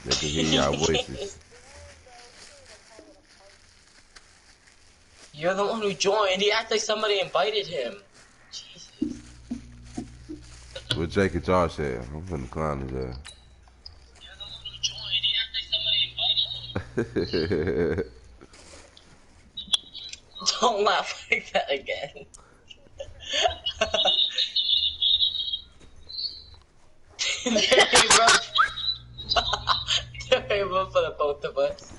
They can hear y'all voices. You're the one who joined. He acted like somebody invited him. Jesus. What Jake and Josh said. I'm finna clown his ass. You're the one who joined. He acted like somebody invited him. Don't laugh like that again. Very rough for the both of us.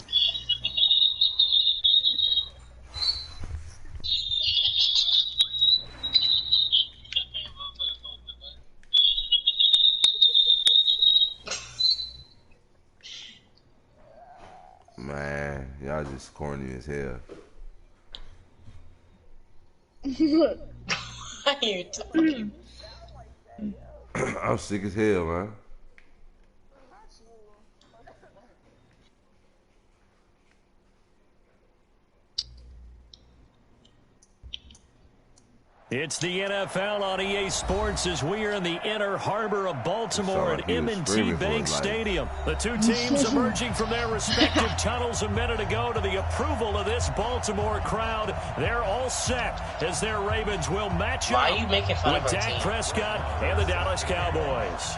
Man, y'all just corny as hell. What are you talking? I'm sick as hell, man. It's the NFL on EA Sports as we are in the inner harbor of Baltimore at M&T Bank Stadium. The two teams emerging from their respective tunnels a minute ago to the approval of this Baltimore crowd. They're all set as their Ravens will match up with Dak Prescott and the Dallas Cowboys.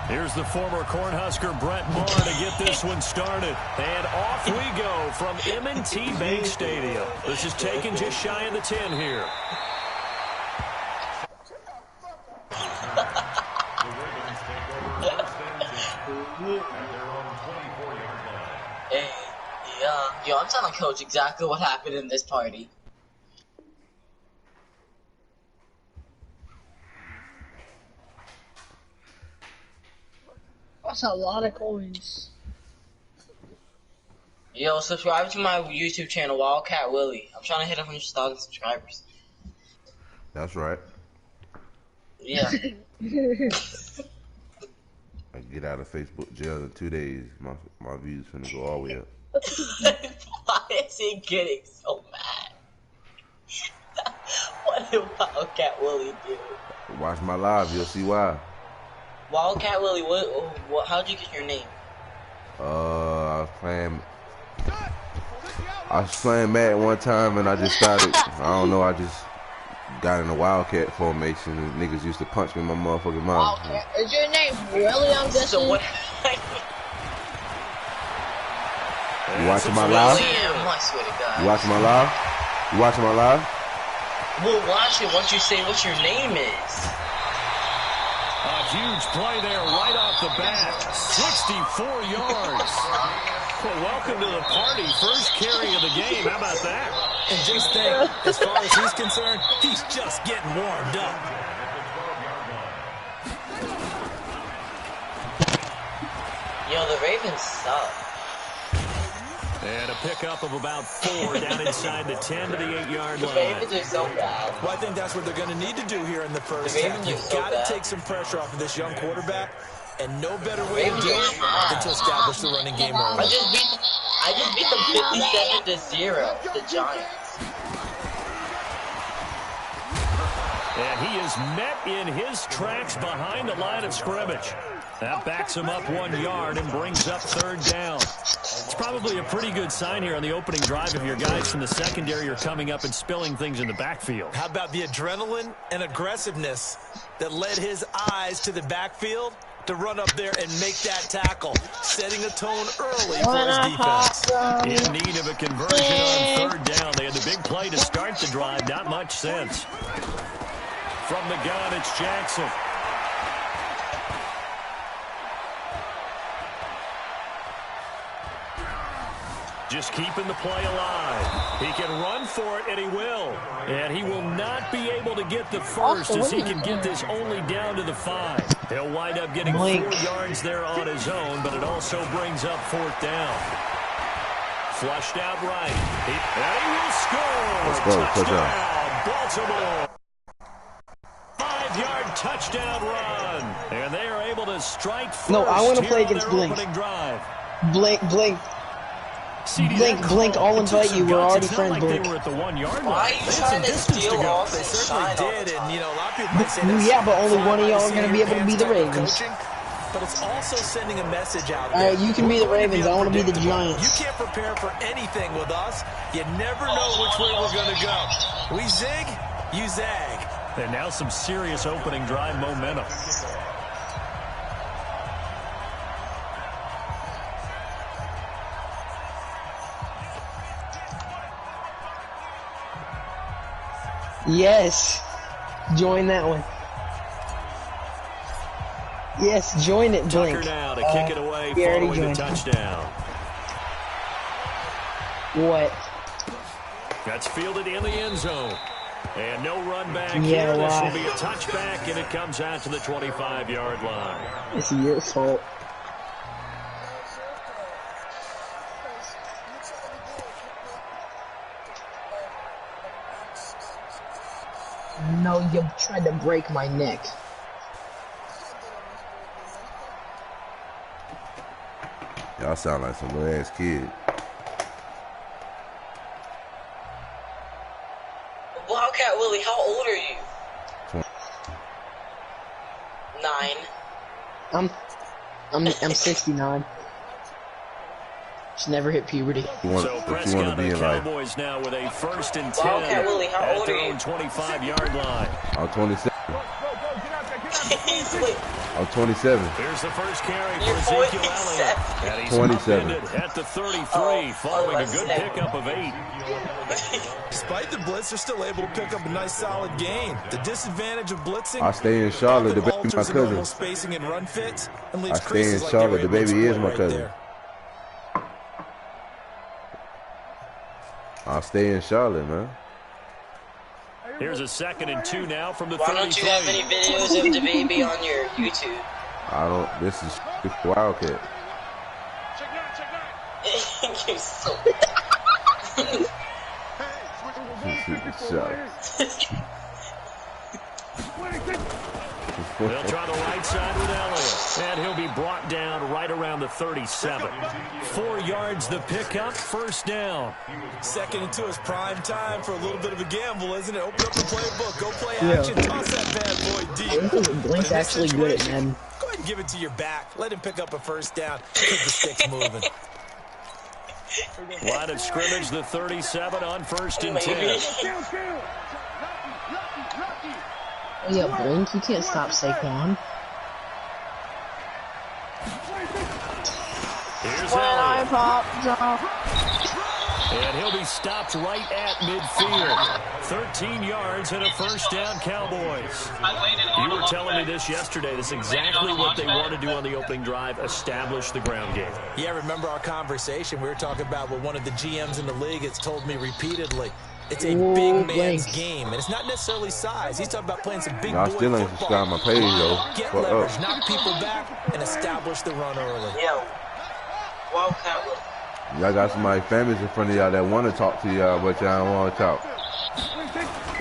Here's the former Cornhusker Brett Maher to get this one started. And off we go from M&T Bank Stadium. This is taken just shy of the 10 here. Hey, yo, I'm telling Coach exactly what happened in this party. That's a lot of coins. Yo, subscribe to my YouTube channel, WildCatWillie. I'm trying to hit 100,000 subscribers. That's right. Yeah. I get out of Facebook jail in 2 days. My views finna go all the way up. Why is he getting so mad? What did WildCatWillie do? Watch my live, you'll see why. WildCatWillie, what? How'd you get your name? I was playing Madden one time and I just started. I don't know. I just got in a Wildcat formation and niggas used to punch me in my motherfucking mouth. Wildcat. Is your name really on this? So what? You watching my live? I swear to God. You watching my live? You watching my live? We'll watch it once you say what your name is. A huge play there right off the bat. 64 yards. Well, welcome to the party. First carry of the game. How about that? And just think, as far as he's concerned, he's just getting warmed up. Yo, the Ravens suck. And a pickup of about 4 down inside the 10 to the 8-yard line. The Ravens are so bad. Well, I think that's what they're going to need to do here in the first half. You've got to take some pressure off of this young quarterback, and no better way to do it than to establish the running game early. I just beat them 57-0, the Giants. And he is met in his tracks behind the line of scrimmage. That backs him up 1 yard and brings up 3rd down. It's probably a pretty good sign here on the opening drive if your guys from the secondary are coming up and spilling things in the backfield. How about the adrenaline and aggressiveness that led his eyes to the backfield to run up there and make that tackle, setting a tone early for his defense. In need of a conversion on 3rd down. They had the big play to start the drive. Not much sense. From the gun, it's Jackson. Just keeping the play alive. He can run for it, and he will. And he will not be able to get the first as he can get this only down to the 5. He'll wind up getting 4 yards there on his own, but it also brings up 4th down. Flushed out right. And he will score. Let's go. Touchdown, Baltimore. 5-yard touchdown run. And they are able to strike first. No, I want to play against Blink. Blink. Blink, I'll invite you. We're already friends, Blink. They were at the 1 yard line. Why are you trying to steal off They the certainly shine did, and, you know, a lot of people might say that's Yeah, but only one of y'all are obviously going to be able to be the advanced Ravens. coaching. but it's also sending a message out there. All right, you can be the Ravens. I want to be the Giants. You can't prepare for anything with us. You never know which way we're going to go. We zig, you zag. And now some serious opening drive momentum. Yes. Join that one. Yes, join it, Blink. Tucker now to kick it away following the touchdown. What? That's fielded in the end zone. And no run back here. This will be a touchback, and it comes out to the 25-yard line. It's your fault. No, you tried to break my neck. Y'all sound like some little ass kid. Wildcat Willie, how old are you? 9. I'm 69. Just never hit puberty. So Prescott and the Cowboys now with a 1st and 10 Willie, how at old their are you? own 25-yard line. I'm 27. I'm 27. Here's the first carry for Ezekiel Elliott. And he's 27 at the 33 following a good pickup of 8. Despite the blitz, they're still able to pick up a nice solid gain. The disadvantage of blitzing, I stay in Charlotte, the baby my cousin. Spacing and run fits, and I stay in Charlotte, the baby is my cousin. I'll stay in Charlotte, man. Here's a 2nd and 2 now from the 33. Why don't you have any videos of the baby on your YouTube? I don't. This is Wildcat. You're so... They'll try the right side with Elliott, and he'll be brought down right around the 37. 4 yards the pickup, 1st down. 2nd and 2 is prime time for a little bit of a gamble, isn't it? Open up the playbook, go play action, toss that bad boy deep. Blink's actually good at Madden. Go ahead and give it to your back. Let him pick up a 1st down. Keep the sticks moving. Line of scrimmage, the 37 on 1st and 10. Oh yeah, Blink, you can't stop Saquon. Here's when I Elliott. popped off. And he'll be stopped right at midfield. 13 yards and a 1st down, Cowboys. You were telling me this yesterday. This is exactly what they want to do on the opening drive, establish the ground game. Yeah, remember our conversation? We were talking about what one of the GMs in the league has told me repeatedly. It's a big man's game, and it's not necessarily size. He's talking about playing some big boy still ain't subscribed my page, though. Get leverage, knock people back, and establish the run early. Yo, Wildcat. Y'all got somebody famous in front of y'all that want to talk to y'all, but y'all don't want to talk.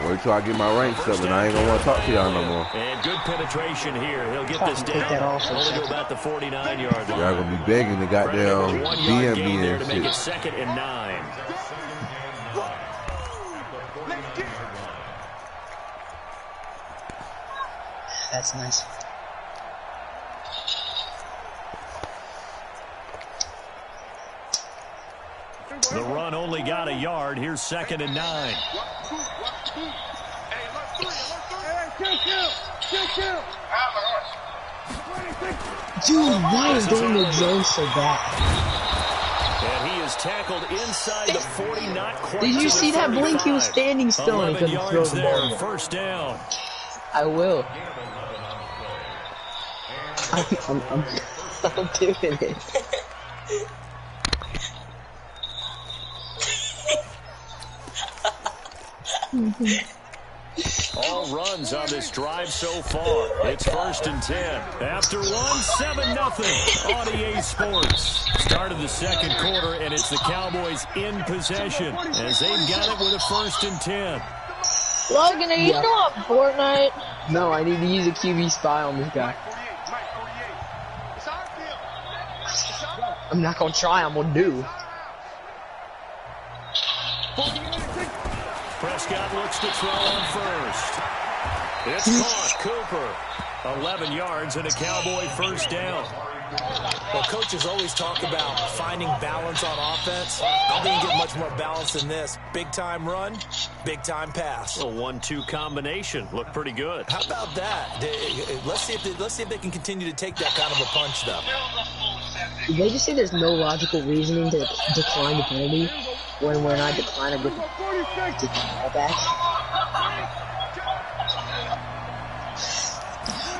Wait till I get my ranks up, and I ain't gonna want to talk to y'all no more. And good penetration here. He'll get this down. Only to about the 49-yard line. Y'all gonna be begging the goddamn BM there and to make it shit. 2nd and 9. That's nice. The run only got a yard. Here's 2nd and 9. Dude, why is going to zone so bad? And he is tackled inside the 40, not quite. Did you see that Blink? He was standing still and he couldn't throw the ball. 1st down. I will. I'm doing it. All runs on this drive so far. It's 1st and 10. After 7-0 on EA Sports. Start of the 2nd quarter, and it's the Cowboys in possession as they've got it with a 1st and 10. Logan, are you still on Fortnite? No, I need to use a QB spy on this guy. I'm not gonna try, I'm gonna do. Prescott looks to throw on 1st. It's caught. Cooper. 11 yards and a Cowboy first down. Well, coaches always talk about finding balance on offense. I think you get much more balance than this. Big-time run, big-time pass. A 1-2 combination. Looked pretty good. How about that? Let's see if they can continue to take that kind of a punch, though. Did they just say there's no logical reasoning to decline the penalty when we're not declining with the ball back?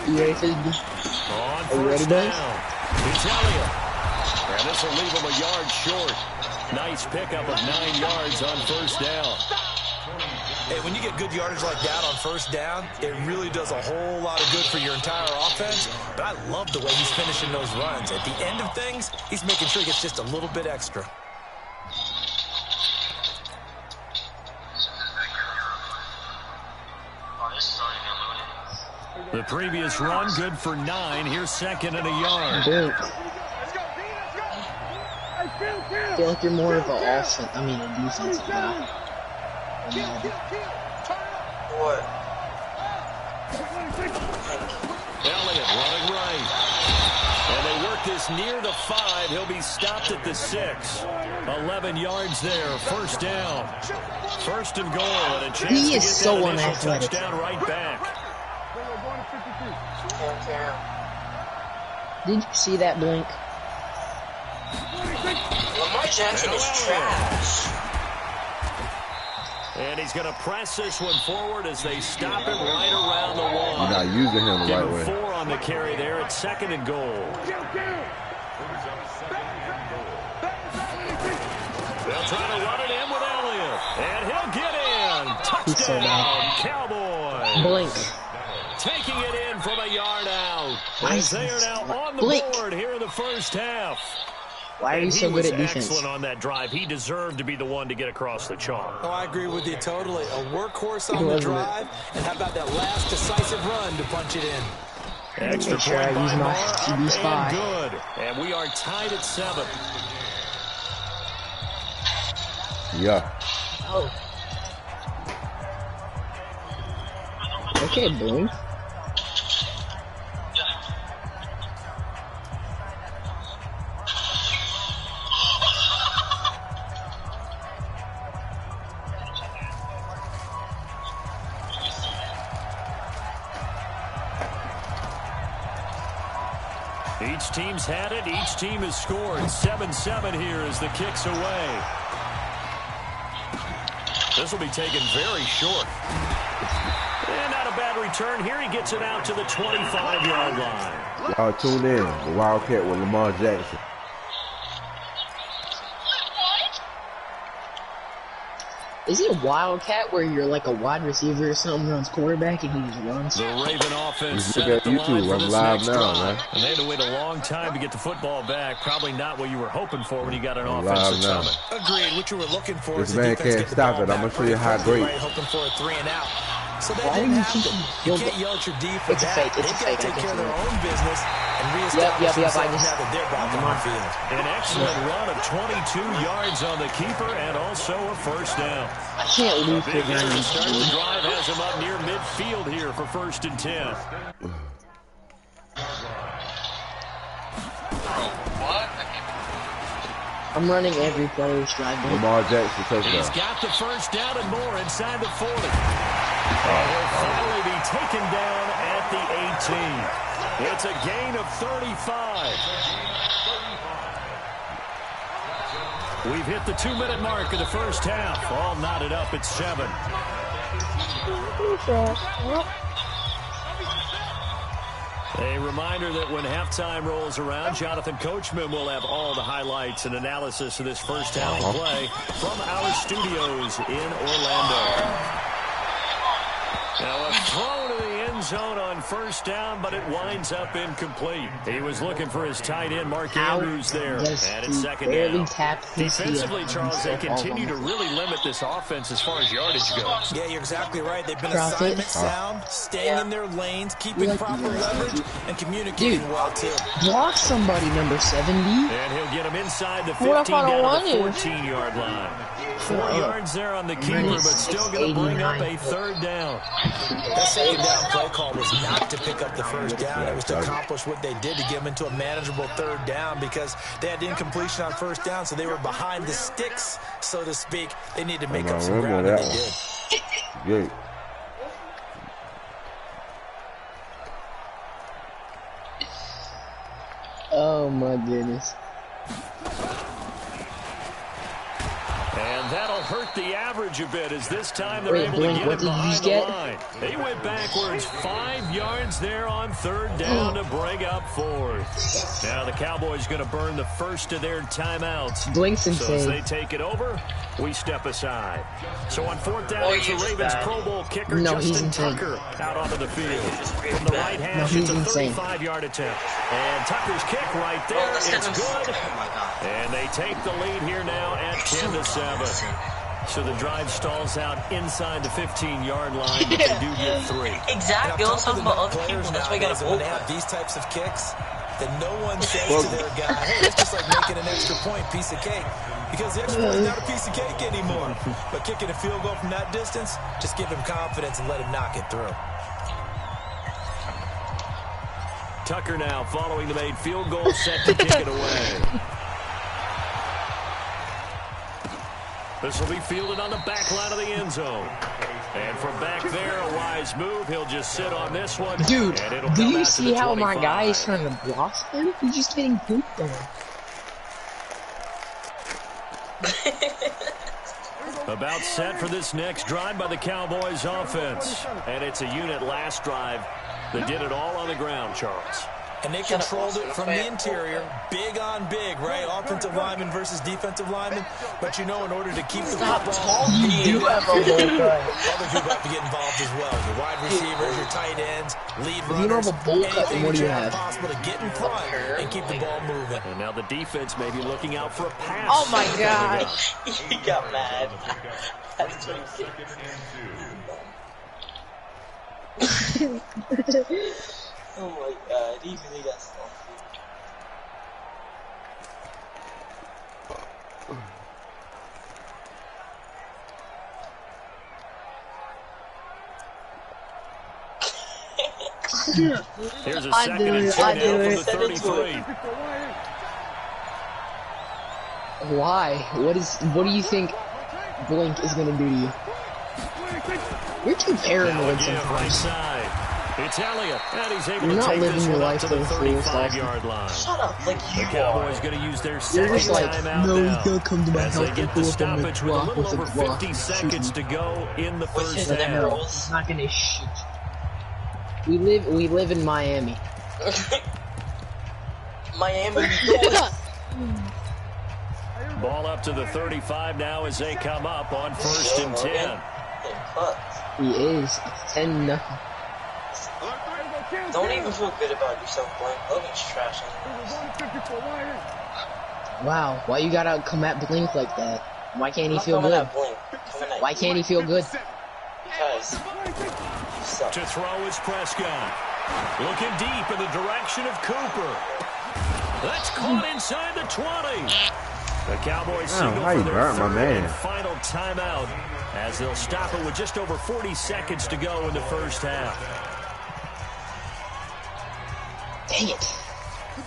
You ready for the... Are you ready, boys? It's Elliott. And this will leave him a yard short. Nice pickup of 9 yards on first down. Hey, when you get good yardage like that on first down, it really does a whole lot of good for your entire offense. But I love the way he's finishing those runs. At the end of things, he's making sure he gets just a little bit extra. The previous run, good for 9. Here's second and a yard. Dude. I feel like you're more of a defensive guy. What? Elliott running right. And they work this near the 5. He'll be stopped at the 6. 11 yards there. First down. First and goal. And a chance he to is get so that initial unathletic. touchdown right back. Did you see that, Blink? Lamar Jackson is trash. And he's going to press this one forward as they stop him right around the wall. You're not using him the right way. 4 on the carry there. It's second and goal. They'll try to run it in with Elliott. And he'll get in. Touchdown, Cowboys. Blink. Taking it in from a yard out. As they are now on the board here in the first half. Why are you so good at defense? He was excellent on that drive. He deserved to be the one to get across the chalk. Oh, I agree with you totally. A workhorse on the drive. And how about that last decisive run to punch it in? Extra sure I use my TV spy. And good. And we are tied at 7. Yeah. Oh. Okay, Blink. Each team's had it. Each team has scored. 7-7 here as the kick's away. This will be taken very short. And not a bad return here. He gets it out to the 25-yard line. Y'all tune in. The Wildcat with Lamar Jackson. Is it a Wildcat where you're like a wide receiver or something runs quarterback and he just runs? The Raven offense set at the line for I'm this live next now, drive. man. And they had to wait a long time to get the football back. Probably not what you were hoping for when you got an I'm offensive live now. summit. Agreed. What you were looking for This is the man defense can't get the stop ball it. I'm back gonna show you how pretty great. quickly, right, hoping for a 3 and out. So that Why didn't are you happen. keeping- You can't yell at your D for It's a that. fake, it's a They've got fake, to I take can care of see their it. own business and reestablish Yep, themselves now that they're back on the field. An excellent run of 22 yards on the keeper and also a first down. I can't lose Big for hit to start the running. drive has him up near midfield here for first and 10. I'm running every player's drive. Lamar Jackson touchdown. He's got the first down and more inside the 40. And he'll finally be taken down at the 18. It's a gain of 35. We've hit the 2-minute mark of the first half. All knotted up at 7. A reminder that when halftime rolls around, Jonathan Coachman will have all the highlights and analysis of this first half of play from our studios in Orlando. Now a throw to the end zone on first down, but it winds up incomplete. He was looking for his tight end, Mark Andrews, there. And it's second down. Defensively, Charles, they continue to really limit this offense as far as yardage goes. Yeah, you're exactly right. They've been assignment sound, staying in their lanes, keeping proper leverage, and communicating well, too. Block somebody, number 70. And he'll get him inside the 15 down to the 14-yard line. 4 yards there on the keeper, but still going to bring up a third down. That second down play call was not to pick up the first down. It was to accomplish what they did to get them into a manageable third down because they had incompletion on first down, so they were behind the sticks, so to speak. They needed to make up some ground, and they did. Good. Oh my goodness. And that'll hurt the average a bit as this time they're able to get it behind the line. They went backwards 5 yards there on third down to bring up fourth. Now the Cowboys going to burn the first of their timeouts. Blink's insane. So as they take it over, we step aside. So on fourth down, it's the Ravens Pro Bowl kicker Justin Tucker out onto the field. From the right hash, it's a 35-yard attempt. And Tucker's kick right there, it's good. And they take the lead here now at 10-7. So the drive stalls out inside the 15-yard line, but they do get 3. Exactly. Let's talk about other people. That's why you got to when they have these types of kicks, then no one says to their guy, hey, it's just like making an extra point, piece of cake. Because the extra point is not a piece of cake anymore. But kicking a field goal from that distance, just give him confidence and let him knock it through. Tucker now following the made field goal, set to kick it away. This will be fielded on the back line of the end zone. And from back there, a wise move. He'll just sit on this one. Dude, do you see how 25. my guy is trying to block him? He's just getting pooped on. About set for this next drive by the Cowboys offense. And it's a unit last drive that did it all on the ground, Charles. And they controlled it from the interior, big on big, right? Offensive lineman versus defensive lineman. But you know, in order to keep the football, You have a whole guy. other people have to get involved as well. Your wide receivers, your tight ends, lead If you don't runners, have a bowl cut, then anything what do you that have? possible to get in front and keep the ball moving. And now the defense may be looking out for a pass. Oh my god. He got mad. That's what he did. Oh my god, he really got stuffed. Here's a second and 10 now from the 33. Why? What do you think Blink is gonna do to you? You're too paranoid Right sometimes. side. It's Elliott, and he's able You're to not take living this your one up life to to the the fullest, 35-yard line. Shut up, like The you Cowboys are. going to use their You're second just like, timeout no, he's now. gonna come to my As house they and get the pull up on the stoppage with a block little with over a block 50 and shoot seconds me. to go in the With his first half. emeralds. He's not gonna shoot. We live in Miami. Miami. Ball up to the 35 now as they come up on first and 10. He is. It's 10-0. Don't even feel good about yourself, Blink. Logan's trash anyways. Wow, why you gotta come at Blink like that? Why can't he feel Coming good? at Blink. Coming at Why you. can't he feel good? Because you suck. To throw is Prescott. Looking deep in the direction of Cooper. That's caught inside the 20. The Cowboys signal how for you their burnt my third man. and final timeout as they'll stop it with just over 40 seconds to go in the first half. Dang it.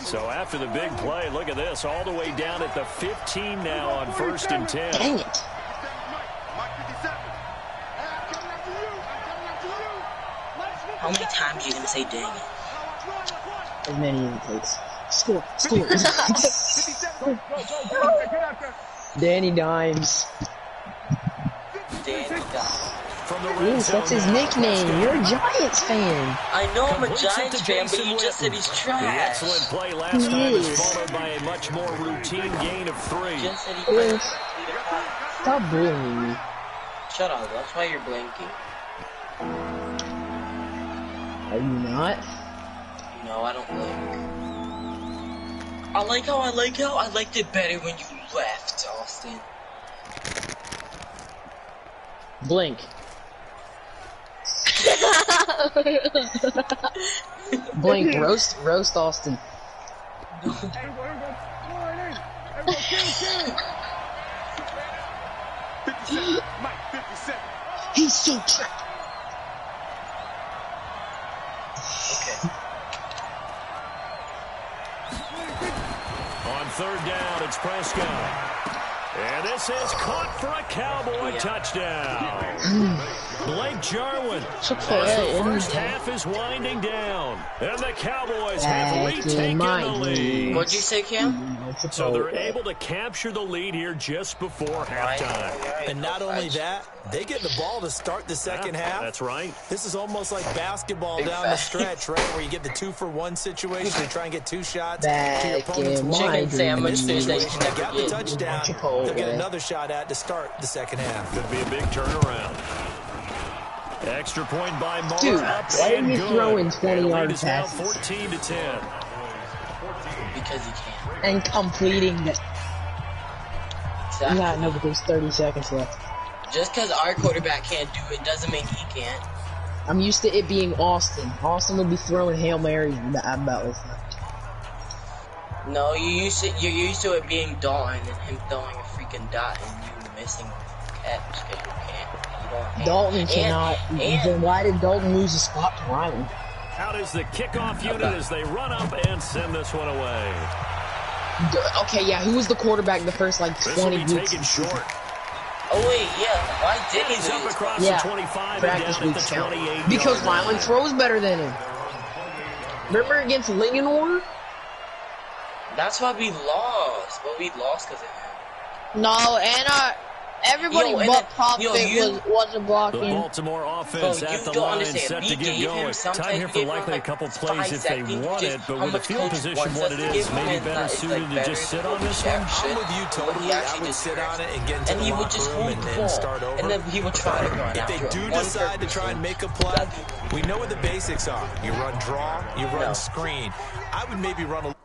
So after the big play, look at this, all the way down at the 15 now on first and 10. Dang it. How many times are you gonna say dang it? As many as it takes. Score. Score. Danny Dimes. Danny Dimes. From the red Yes, zone that's his now, nickname. Prescott. You're a Giants fan. I know I'm a Completes it Giants to fan, but Jason you just said Witten. he's The trash. excellent play last time is followed by a much more routine gain of 3. You just said he Blink. plays. Stop bullying me. Shut up, that's why you're blinking. Are you not? No, I don't blink. I liked it better when you left, Austin. Blink. Blink. Roast Austin. He's so trapped. Okay. On third down, it's Prescott. And this is caught for a Cowboy touchdown. Blake Jarwin. So As the first half is winding down. And the Cowboys have retaken the lead. What'd you say, Cam? So they're able to capture the lead here just before halftime. And not only that, they get the ball to start the second half. That's right. This is almost like basketball down the stretch, right? Where you get the 2-for-1 situation. You try and get 2 shots to your opponent's one. Chicken sandwich. They got the touchdown. They'll get another shot at to start the second half. Could be a big turnaround. Extra point by Moore. Dude, up why are and you good. throwing 20-yard passes? Now passes? 14-10. Because he can. And completing it. Exactly. Yeah, no, but there's 30 seconds left. Just because our quarterback can't do it doesn't mean he can't. I'm used to it being Austin. Austin would be throwing Hail Marys about this time. No, you're used to it being Dalton and him throwing a freaking dot and you missing a catch because you can't. You don't. Dalton cannot. Then why did Dalton lose a spot to Ryan? Out is the kickoff unit as they run up and send this one away. Okay, yeah, who was the quarterback the first, like, 20 This will be weeks? taken short. Oh, wait, yeah. Why did he He's up lose? across Yeah, the 25 and practice down at weeks the count. 28. Because Ryland throws better than him. Remember against Linganore? That's why we lost. But we lost because of him. No, and everybody Yo, and but then- Profit yo, you- wasn't The blocking. Baltimore offense Bro, at you the don't line understand. set We to get gave him going. sometimes Time here we for gave him likely a like couple 5 plays if they seconds, want just it, but how with the much field coach position wants what us it to is, give him maybe and better it's, suited like, to better just sit to on this Jack one. should. I'm with you But totally. he I actually would sit deserves on it and get into And the he would locker just room hold the and ball. start over. And then he would try to run. If they after do one decide to try and make a play, we know what the basics are. You run draw, you run No. screen. I would maybe run a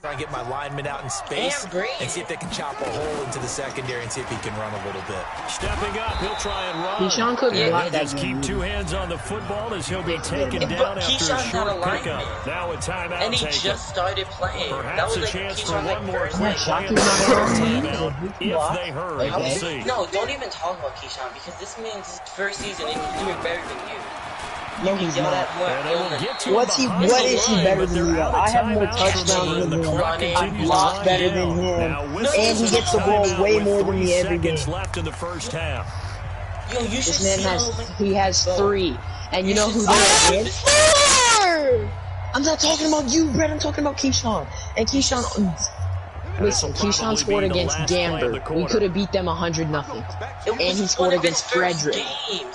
try and get my lineman out in space And green. and see if they can chop a hole into the secondary and see if he can run a little bit. Stepping up, he'll try and run. Keyshawn couldn't And block he'll that just game. keep 2 hands on the football as he'll be taken But down after a Keyshawn's short not a lineman. pickup. Now a timeout And he taken. just started playing. That Perhaps was a like chance for Keyshawn like one more first quick like, play Shocky in the not first running. timeout if they hurry. We'll see. No, don't even talk about Keyshawn because this man's first season and he's doing better than you. No, he's Yell not. at more And they will illness. get to him What behind the is he line, better but than they're you? out of I have more timeouts touchdowns remaining. than The him. clock I continues block to wind better than down. him. Now, And whistles he of gets the ball timeout way with more than 3 me every seconds game. left in the first half. Yo, you should This man see he has 3. And you know who they're against? I'm not talking about you, Brett. I'm talking about Keyshawn. And Keyshawn, listen, Keyshawn scored against Gander. We could have beat them 100-0. And he scored against Frederick.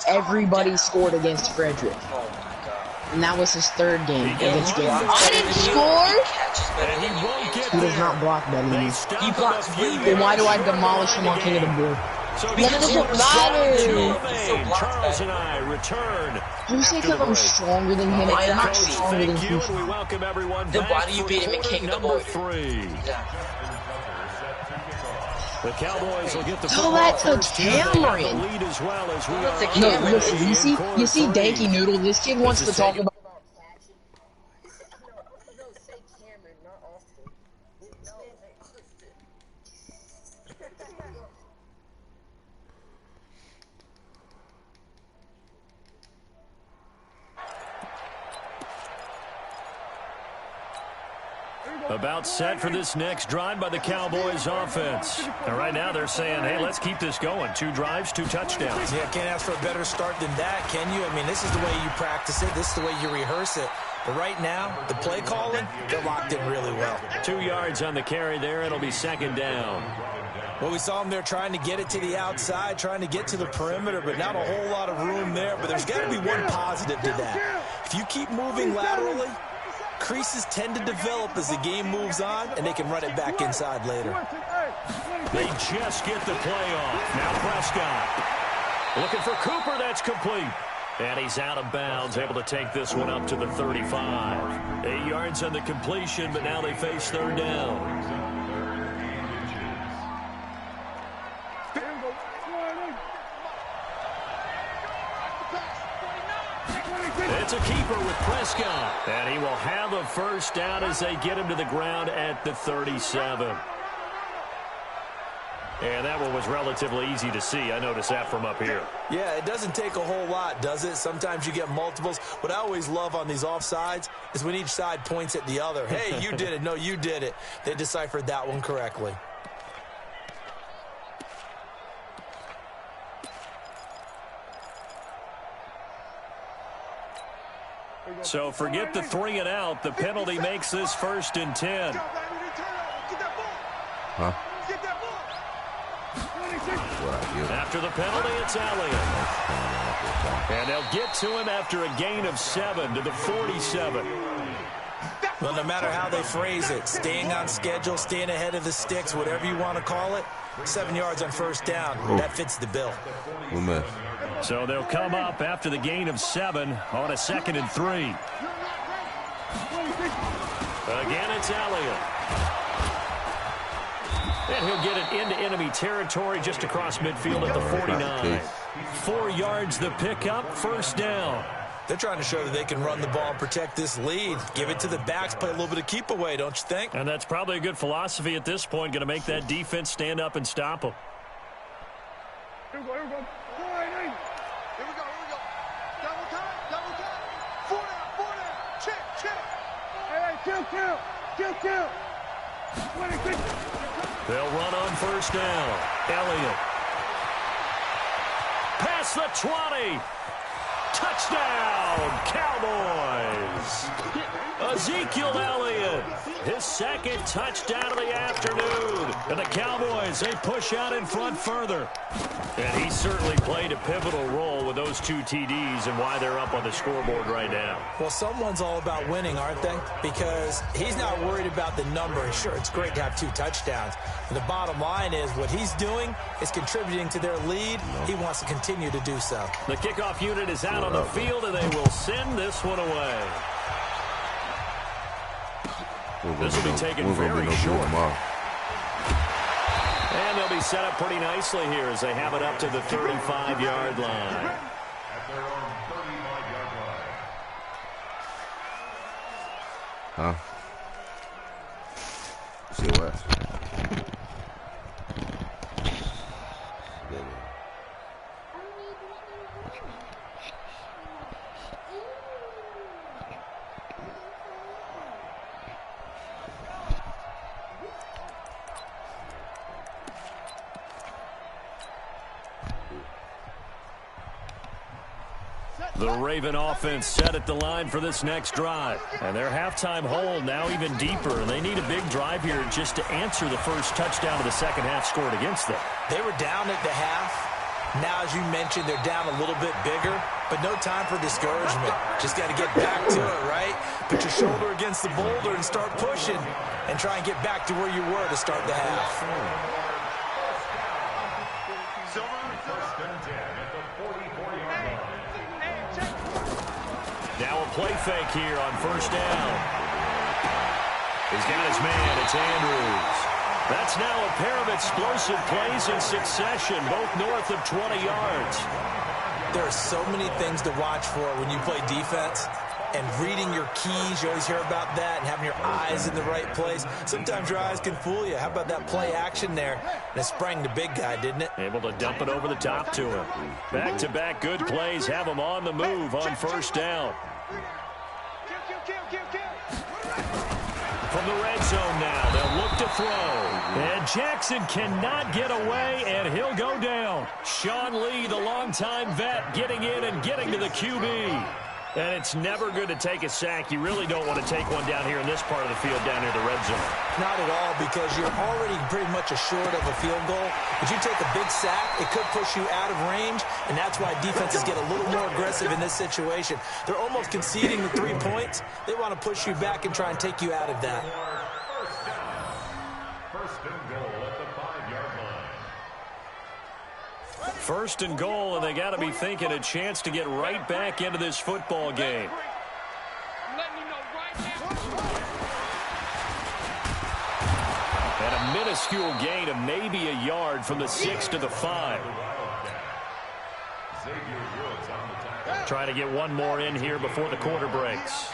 Everybody scored against Frederick. Oh my god. And that was his 3rd game against Gander. I didn't score. Catches better And he than you. won't get He does there. not block better than They me. stopped He him blocks a few way Then why do I yards demolish him on the King of the game. Board? So None of it matters. Charles and I return. You say after because the I'm break. stronger than him, Why and I'm not? not stronger than Thank you, and we Keyshawn. welcome everyone Then back why do you for beat him in quarter King of the number Board? 3. Exactly. The Cowboys will get the Tell football that to first. They have the Cameron. lead as well as we That's are a on No, the way listen, you see, in quarter you see, 3. Danky Noodle. This kid wants to talk about. About set for this next drive by the Cowboys offense. And right now they're saying, hey, let's keep this going. 2 drives, 2 touchdowns. Yeah, can't ask for a better start than that, can you? I mean, this is the way you practice it. This is the way you rehearse it. But right now, the play calling, they're locked in really well. 2 yards on the carry there. It'll be 2nd down. Well, we saw them there trying to get it to the outside, trying to get to the perimeter, but not a whole lot of room there. But there's got to be one positive to that. If you keep moving laterally, creases tend to develop as the game moves on, and they can run it back inside later. They just get the play off. Now Prescott. Looking for Cooper. That's complete. And he's out of bounds, able to take this one up to the 35. 8 yards on the completion, but now they face 3rd down. It's a keeper with Prescott. And he will have a first down as they get him to the ground at the 37. And that one was relatively easy to see. I noticed that from up here. Yeah, it doesn't take a whole lot, does it? Sometimes you get multiples. What I always love on these offsides is when each side points at the other. Hey, you did it. No, you did it. They deciphered that one correctly. So forget the 3 and out. The penalty makes this 1st and 10. Huh? After the penalty, it's Elliott. And they'll get to him after a gain of 7 to the 47. Well, no matter how they phrase it, staying on schedule, staying ahead of the sticks, whatever you want to call it, 7 yards on 1st down, that fits the bill. So they'll come up after the gain of 7 on a 2nd and 3. Again, it's Elliott. And he'll get it into enemy territory just across midfield at the 49. 4 yards the pickup, 1st down. They're trying to show that they can run the ball and protect this lead. Give it to the backs, play a little bit of keep away, don't you think? And that's probably a good philosophy at this point, going to make that defense stand up and stop them. Here we go. Here we go. Double time. 4 down. Check. Hey, kill. 26. They'll run on 1st down. Elliott. Past the 20. Touchdown, Cowboys. Ezekiel Elliott, his 2nd touchdown of the afternoon. And the Cowboys, they push out in front further. And he certainly played a pivotal role with those 2 TDs and why they're up on the scoreboard right now. Well, someone's all about winning, aren't they? Because he's not worried about the number. Sure, it's great to have 2 touchdowns. But the bottom line is what he's doing is contributing to their lead. He wants to continue to do so. The kickoff unit is out on the field, and they will send this one away. This will be taken very short. And they'll be set up pretty nicely here as they have it up to the 35-yard line. Huh? See what? The Raven offense set at the line for this next drive. And their halftime hold now even deeper. And they need a big drive here just to answer the first touchdown of the 2nd half scored against them. They were down at the half. Now, as you mentioned, they're down a little bit bigger. But no time for discouragement. Just got to get back to it, right? Put your shoulder against the boulder and start pushing. And try and get back to where you were to start the half. Now a play fake here on 1st down. He's got his man. It's Andrews. That's now a pair of explosive plays in succession, both north of 20 yards. There are so many things to watch for when you play defense. And reading your keys, you always hear about that, and having your eyes in the right place. Sometimes your eyes can fool you. How about that play action there? And it sprang the big guy, didn't it? Able to dump it over the top to him. Back-to-back good plays have him on the move on 1st down. From the red zone now, they'll look to throw. And Jackson cannot get away, and he'll go down. Sean Lee, the longtime vet, getting in and getting to the QB. And it's never good to take a sack. You really don't want to take one down here in this part of the field down near the red zone. Not at all, because you're already pretty much assured of a field goal. But you take a big sack, it could push you out of range, and that's why defenses get a little more aggressive in this situation. They're almost conceding the 3 points. They want to push you back and try and take you out of that. First and goal, and they got to be thinking a chance to get right back into this football game. And a minuscule gain of maybe a yard from the 6 to the 5. Trying to get one more in here before the quarter breaks.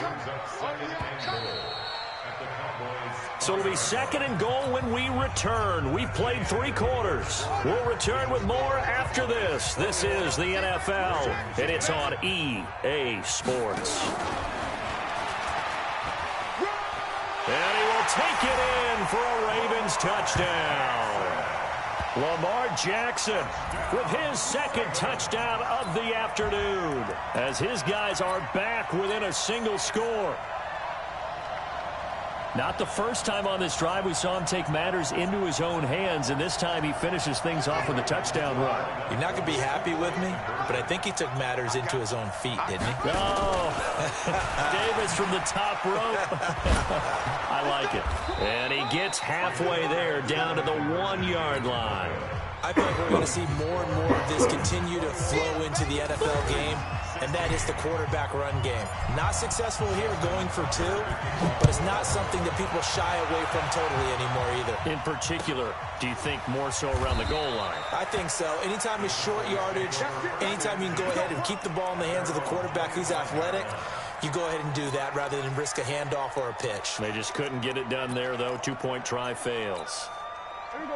So it'll be 2nd and goal when we return. We've played 3 quarters. We'll return with more after this. This is the NFL, and it's on EA Sports. And he will take it in for a Ravens touchdown. Lamar Jackson with his 2nd touchdown of the afternoon as his guys are back within a single score. Not the first time on this drive we saw him take matters into his own hands, and this time he finishes things off with a touchdown run. You're not going to be happy with me, but I think he took matters into his own feet, didn't he? Oh, Davis from the top rope. I like it. And he gets halfway there, down to the 1-yard line. I feel like we're going to see more and more of this continue to flow into the NFL game, and that is the quarterback run game. Not successful here going for 2, but it's not something that people shy away from totally anymore either. In particular, do you think more so around the goal line? I think so. Anytime it's short yardage, anytime you can go ahead and keep the ball in the hands of the quarterback who's athletic, you go ahead and do that rather than risk a handoff or a pitch. They just couldn't get it done there, though. 2-point try fails.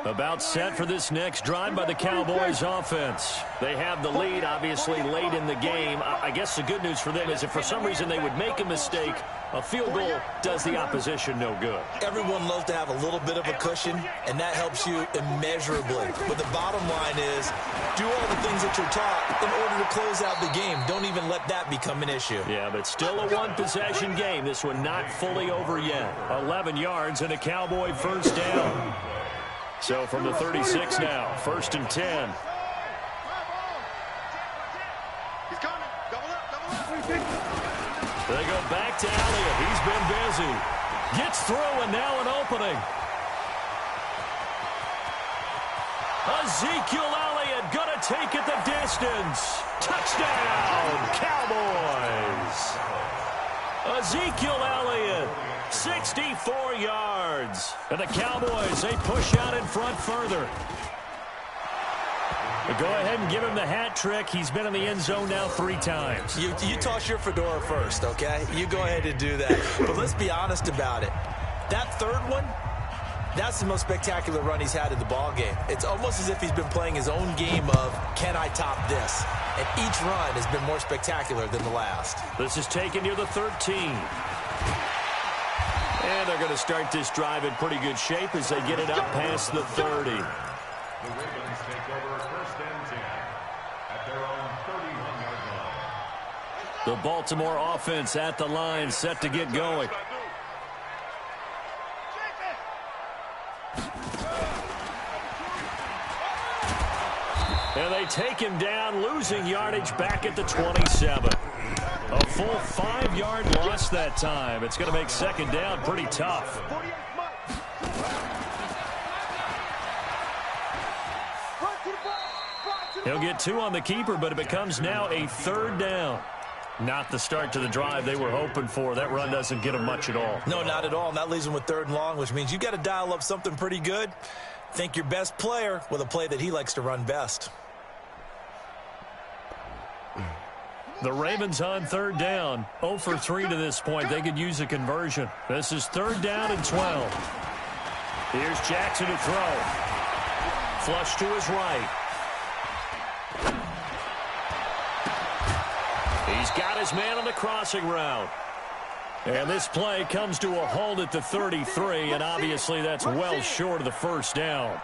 About set for this next drive by the Cowboys offense. They have the lead, obviously, late in the game. I guess the good news for them is if for some reason they would make a mistake, a field goal does the opposition no good. Everyone loves to have a little bit of a cushion, and that helps you immeasurably. But the bottom line is, do all the things that you're taught in order to close out the game. Don't even let that become an issue. Yeah, but still a one-possession game. This one not fully over yet. 11 yards and a Cowboy first down. So from the 36 now, 1st and 10. He's coming. Double up. They go back to Elliott. He's been busy. Gets through and now an opening. Ezekiel Elliott gonna take it the distance. Touchdown, Cowboys. Ezekiel Elliott. 64 yards. And the Cowboys, they push out in front further. But go ahead and give him the hat trick. He's been in the end zone now 3 times. You toss your fedora first, okay? You go ahead and do that. But let's be honest about it. That 3rd one, that's the most spectacular run he's had in the ball game. It's almost as if he's been playing his own game of, can I top this? And each run has been more spectacular than the last. This is taken near the 13. And they're going to start this drive in pretty good shape as they get it up past the 30. The Ravens take over 1st and 10 at their own 31-yard line. The Baltimore offense at the line, set to get going. And they take him down, losing yardage back at the 27. A full 5-yard loss that time. It's going to make 2nd down pretty tough. He'll get 2 on the keeper, but it becomes now a 3rd down. Not the start to the drive they were hoping for. That run doesn't get them much at all. No, not at all. And that leaves them with 3rd and long, which means you got to dial up something pretty good. Think your best player with a play that he likes to run best. The Ravens on 3rd down. 0 for 3 to this point. They could use a conversion. This is 3rd down and 12. Here's Jackson to throw. Flush to his right. He's got his man on the crossing route. And this play comes to a halt at the 33, and obviously that's well short of the 1st down.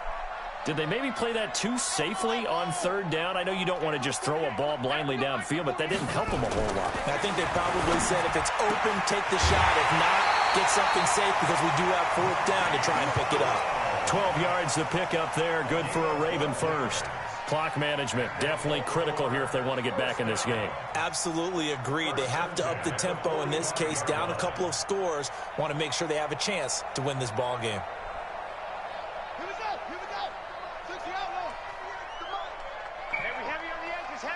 Did they maybe play that too safely on 3rd down? I know you don't want to just throw a ball blindly downfield, but that didn't help them a whole lot. I think they probably said if it's open, take the shot. If not, get something safe because we do have 4th down to try and pick it up. 12 yards to pick up there. Good for a Raven first. Clock management, definitely critical here if they want to get back in this game. Absolutely agreed. They have to up the tempo in this case, down a couple of scores. Want to make sure they have a chance to win this ball game. Here we go. Switch the outlaw. Heavy on the edges.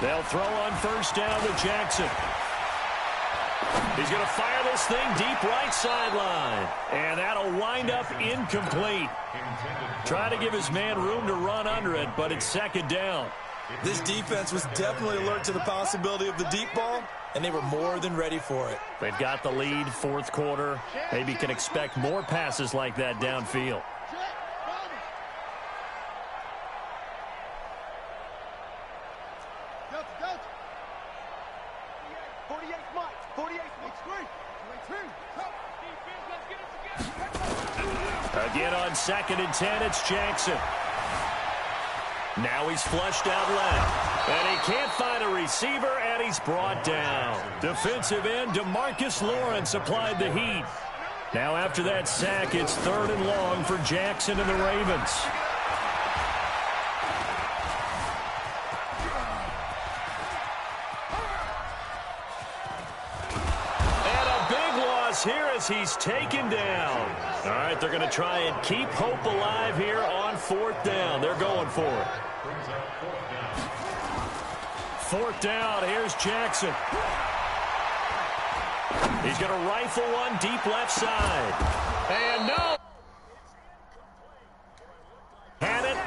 They'll throw on 1st down to Jackson. He's going to fire this thing deep right sideline. And that'll wind up incomplete. Try to give his man room to run under it, but it's 2nd down. This defense was definitely alert to the possibility of the deep ball, and they were more than ready for it. They've got the lead, fourth quarter. Maybe can expect more passes like that downfield. Again on 2nd and 10, it's Jackson. Now he's flushed out left. And he can't find a receiver, and he's brought down. Defensive end DeMarcus Lawrence applied the heat. Now after that sack, it's 3rd and long for Jackson and the Ravens. And a big loss here as he's taken down. All right, they're going to try and keep hope alive here on 4th down. They're going for it. 4th down, here's Jackson. He's going to rifle one deep left side. And no,